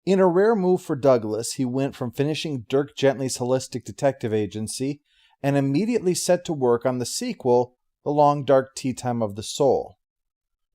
In a rare move for Douglas, he went from finishing Dirk Gently's holistic detective agency and immediately set to work on the sequel, The Long Dark Tea Time of the Soul.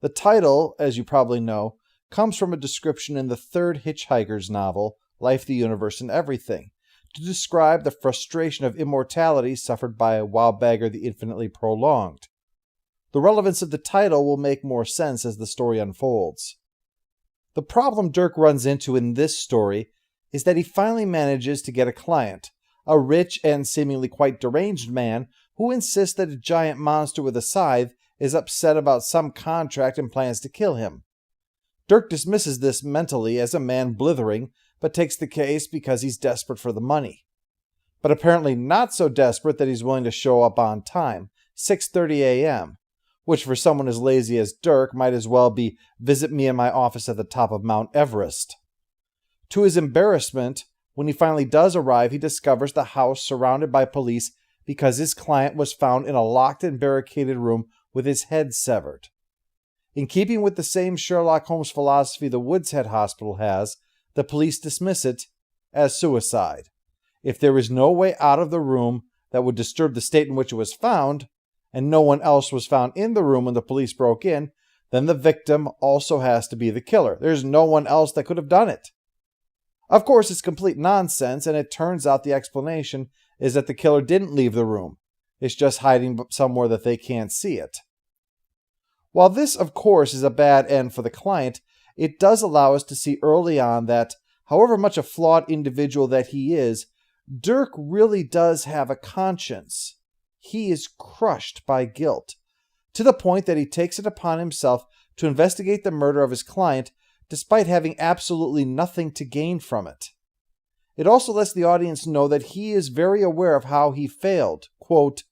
The title, as you probably know, comes from a description in the third Hitchhiker's novel, Life, the Universe, and Everything, to describe the frustration of immortality suffered by Wildbagger the Infinitely Prolonged. The relevance of the title will make more sense as the story unfolds. The problem Dirk runs into in this story is that he finally manages to get a client, a rich and seemingly quite deranged man who insists that a giant monster with a scythe is upset about some contract and plans to kill him. Dirk dismisses this mentally as a man blithering, but takes the case because he's desperate for the money. But apparently not so desperate that he's willing to show up on time, 6:30 a.m., which for someone as lazy as Dirk might as well be visit me in my office at the top of Mount Everest. To his embarrassment, when he finally does arrive, he discovers the house surrounded by police because his client was found in a locked and barricaded room with his head severed. In keeping with the same Sherlock Holmes philosophy the Woods Head Hospital has, the police dismiss it as suicide. If there is no way out of the room that would disturb the state in which it was found, and no one else was found in the room when the police broke in, then the victim also has to be the killer. There's no one else that could have done it. Of course, it's complete nonsense, and it turns out the explanation is that the killer didn't leave the room. It's just hiding somewhere that they can't see it. While this, of course, is a bad end for the client, it does allow us to see early on that, however much a flawed individual that he is, Dirk really does have a conscience. He is crushed by guilt, to the point that he takes it upon himself to investigate the murder of his client, despite having absolutely nothing to gain from it. It also lets the audience know that he is very aware of how he failed. Quote,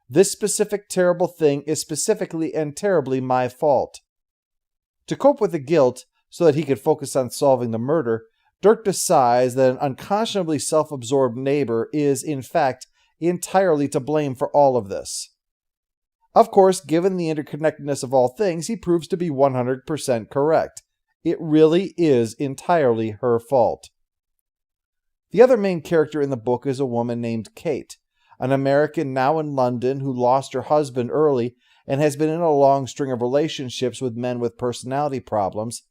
"This specific terrible thing is specifically and terribly my fault." To cope with the guilt, so that he could focus on solving the murder, Dirk decides that an unconscionably self-absorbed neighbor is, in fact, entirely to blame for all of this. Of course, given the interconnectedness of all things, he proves to be 100% correct. It really is entirely her fault. The other main character in the book is a woman named Kate, an American now in London who lost her husband early and has been in a long string of relationships with men with personality problems,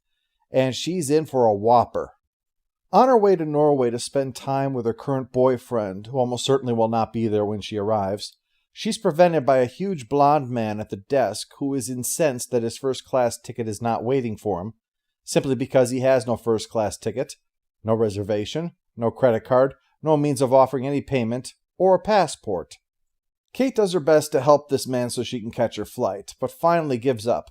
and she's in for a whopper. On her way to Norway to spend time with her current boyfriend, who almost certainly will not be there when she arrives, she's prevented by a huge blonde man at the desk who is incensed that his first-class ticket is not waiting for him, simply because he has no first-class ticket, no reservation, no credit card, no means of offering any payment, or a passport. Kate does her best to help this man so she can catch her flight, but finally gives up,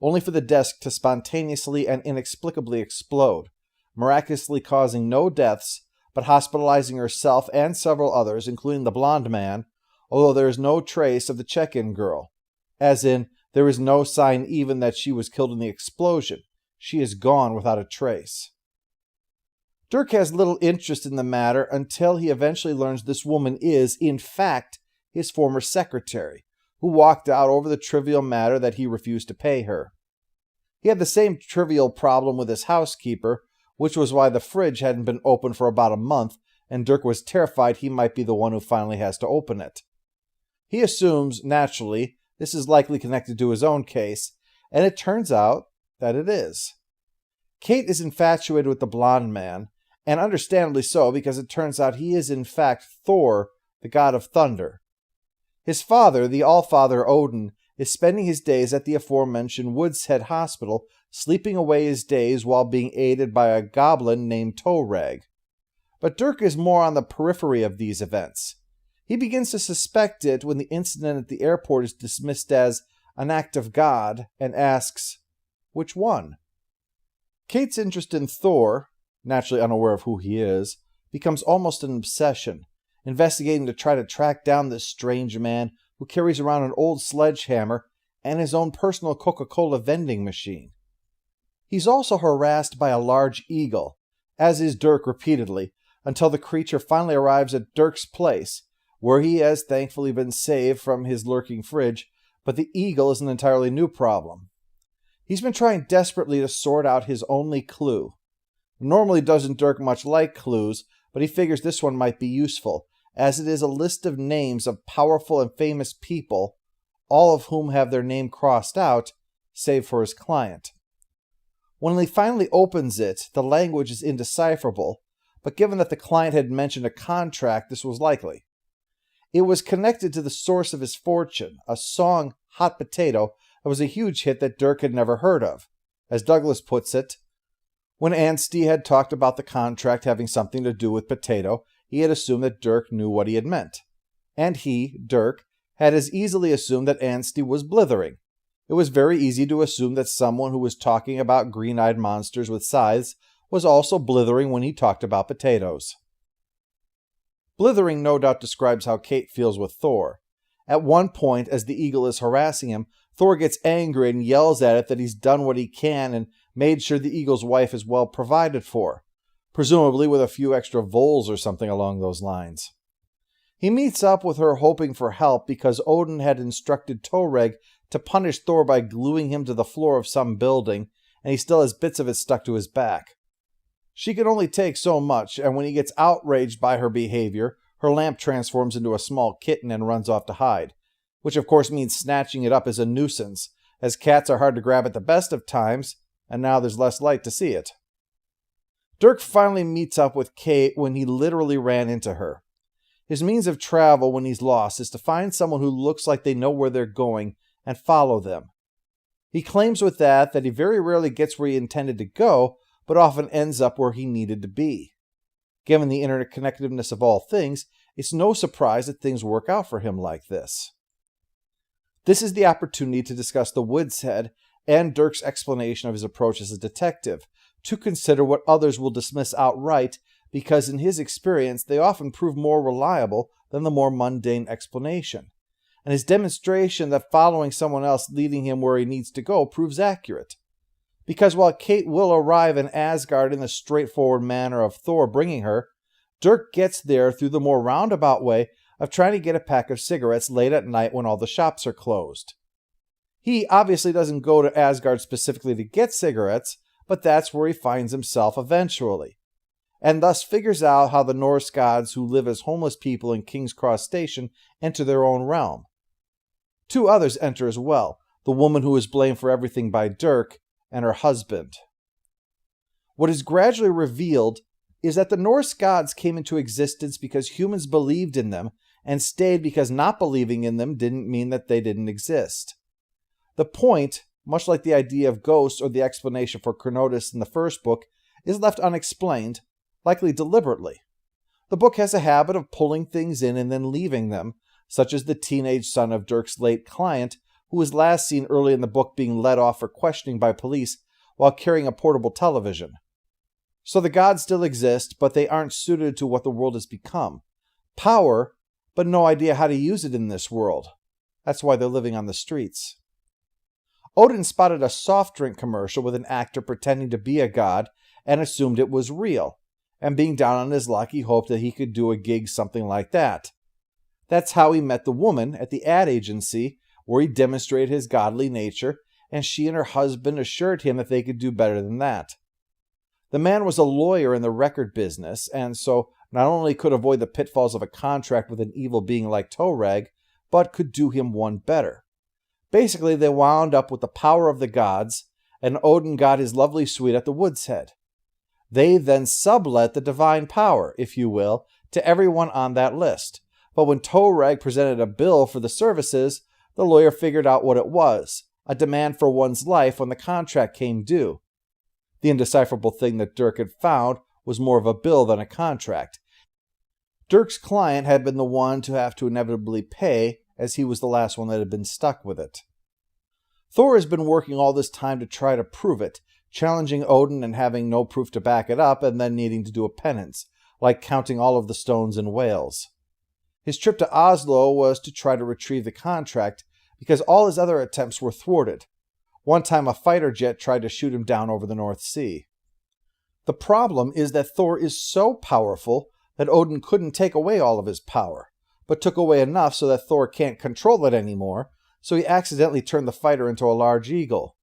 only for the desk to spontaneously and inexplicably explode, miraculously causing no deaths, but hospitalizing herself and several others, including the blonde man, although there is no trace of the check-in girl. As in, there is no sign even that she was killed in the explosion. She is gone without a trace. Dirk has little interest in the matter until he eventually learns this woman is, in fact, his former secretary, who walked out over the trivial matter that he refused to pay her. He had the same trivial problem with his housekeeper, which was why the fridge hadn't been opened for about a month, and Dirk was terrified he might be the one who finally has to open it. He assumes, naturally, this is likely connected to his own case, and it turns out that it is. Kate is infatuated with the blonde man, and understandably so, because it turns out he is in fact Thor, the god of thunder. His father, the Allfather Odin, is spending his days at the aforementioned Woods Head Hospital, sleeping away his days while being aided by a goblin named Torag. But Dirk is more on the periphery of these events. He begins to suspect it when the incident at the airport is dismissed as an act of God, and asks, which one? Kate's interest in Thor, naturally unaware of who he is, becomes almost an obsession, investigating to try to track down this strange man who carries around an old sledgehammer and his own personal Coca-Cola vending machine. He's also harassed by a large eagle, as is Dirk repeatedly, until the creature finally arrives at Dirk's place, where he has thankfully been saved from his lurking fridge, but the eagle is an entirely new problem. He's been trying desperately to sort out his only clue. Normally doesn't Dirk much like clues, but he figures this one might be useful, as it is a list of names of powerful and famous people, all of whom have their name crossed out, save for his client. When he finally opens it, the language is indecipherable, but given that the client had mentioned a contract, this was likely. It was connected to the source of his fortune, a song, Hot Potato, that was a huge hit that Dirk had never heard of. As Douglas puts it, when Anstey had talked about the contract having something to do with potato, he had assumed that Dirk knew what he had meant. And he, Dirk, had as easily assumed that Anstey was blithering. It was very easy to assume that someone who was talking about green-eyed monsters with scythes was also blithering when he talked about potatoes. Blithering no doubt describes how Kate feels with Thor. At one point, as the eagle is harassing him, Thor gets angry and yells at it that he's done what he can and made sure the eagle's wife is well provided for, presumably with a few extra voles or something along those lines. He meets up with her hoping for help because Odin had instructed Toreg to punish Thor by gluing him to the floor of some building, and he still has bits of it stuck to his back. She can only take so much, and when he gets outraged by her behavior, her lamp transforms into a small kitten and runs off to hide, which of course means snatching it up is a nuisance, as cats are hard to grab at the best of times, and now there's less light to see it. Dirk finally meets up with Kate when he literally ran into her. His means of travel when he's lost is to find someone who looks like they know where they're going and follow them. He claims with that he very rarely gets where he intended to go, but often ends up where he needed to be. Given the interconnectedness of all things, it's no surprise that things work out for him like this. This is the opportunity to discuss the Wood's Head and Dirk's explanation of his approach as a detective, to consider what others will dismiss outright because in his experience they often prove more reliable than the more mundane explanation, and his demonstration that following someone else leading him where he needs to go proves accurate. Because while Kate will arrive in Asgard in the straightforward manner of Thor bringing her, Dirk gets there through the more roundabout way of trying to get a pack of cigarettes late at night when all the shops are closed. He obviously doesn't go to Asgard specifically to get cigarettes, but that's where he finds himself eventually, and thus figures out how the Norse gods who live as homeless people in King's Cross Station enter their own realm. Two others enter as well, the woman who is blamed for everything by Dirk, and her husband. What is gradually revealed is that the Norse gods came into existence because humans believed in them, and stayed because not believing in them didn't mean that they didn't exist. The point, much like the idea of ghosts or the explanation for Chronotis in the first book, is left unexplained, likely deliberately. The book has a habit of pulling things in and then leaving them, such as the teenage son of Dirk's late client, who was last seen early in the book being led off for questioning by police while carrying a portable television. So the gods still exist, but they aren't suited to what the world has become. Power, but no idea how to use it in this world. That's why they're living on the streets. Odin spotted a soft drink commercial with an actor pretending to be a god and assumed it was real, and being down on his luck, he hoped that he could do a gig something like that. That's how he met the woman at the ad agency, where he demonstrated his godly nature, and she and her husband assured him that they could do better than that. The man was a lawyer in the record business, and so not only could avoid the pitfalls of a contract with an evil being like Toreg, but could do him one better. Basically, they wound up with the power of the gods, and Odin got his lovely suite at the Wood's Head. They then sublet the divine power, if you will, to everyone on that list. But when Toreg presented a bill for the services, the lawyer figured out what it was, a demand for one's life when the contract came due. The indecipherable thing that Dirk had found was more of a bill than a contract. Dirk's client had been the one to have to inevitably pay, as he was the last one that had been stuck with it. Thor has been working all this time to try to prove it, challenging Odin and having no proof to back it up, and then needing to do a penance, like counting all of the stones in Wales. His trip to Oslo was to try to retrieve the contract, because all his other attempts were thwarted. One time a fighter jet tried to shoot him down over the North Sea. The problem is that Thor is so powerful that Odin couldn't take away all of his power, but took away enough so that Thor can't control it anymore, so he accidentally turned the fighter into a large eagle.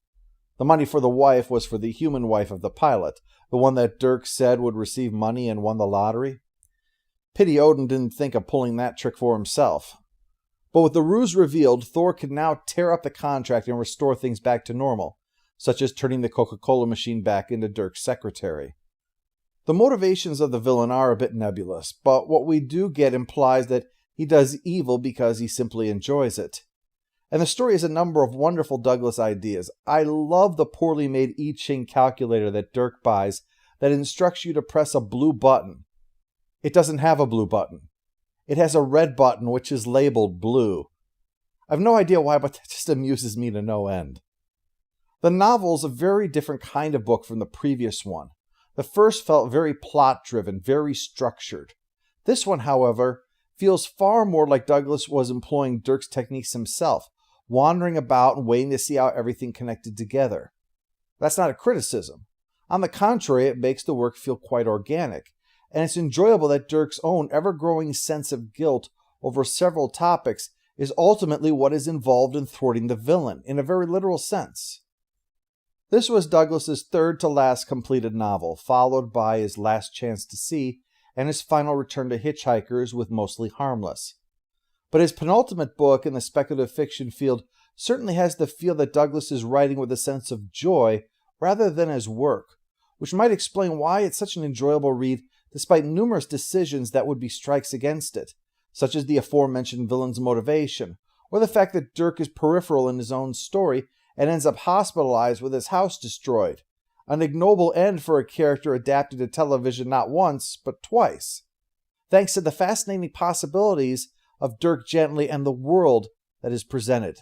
The money for the wife was for the human wife of the pilot, the one that Dirk said would receive money and won the lottery. Pity Odin didn't think of pulling that trick for himself. But with the ruse revealed, Thor could now tear up the contract and restore things back to normal, such as turning the Coca-Cola machine back into Dirk's secretary. The motivations of the villain are a bit nebulous, but what we do get implies that he does evil because he simply enjoys it. And the story has a number of wonderful Douglas ideas. I love the poorly made I Ching calculator that Dirk buys that instructs you to press a blue button. It doesn't have a blue button. It has a red button which is labeled blue. I have no idea why, but that just amuses me to no end. The novel is a very different kind of book from the previous one. The first felt very plot-driven, very structured. This one, however, feels far more like Douglas was employing Dirk's techniques himself, wandering about and waiting to see how everything connected together. That's not a criticism. On the contrary, it makes the work feel quite organic, and it's enjoyable that Dirk's own ever-growing sense of guilt over several topics is ultimately what is involved in thwarting the villain, in a very literal sense. This was Douglas's third-to-last completed novel, followed by his Last Chance to See and his final return to Hitchhikers with Mostly Harmless. But his penultimate book in the speculative fiction field certainly has the feel that Douglas is writing with a sense of joy rather than as work, which might explain why it's such an enjoyable read despite numerous decisions that would be strikes against it, such as the aforementioned villain's motivation, or the fact that Dirk is peripheral in his own story and ends up hospitalized with his house destroyed, an ignoble end for a character adapted to television not once, but twice, thanks to the fascinating possibilities of Dirk Gently and the world that is presented.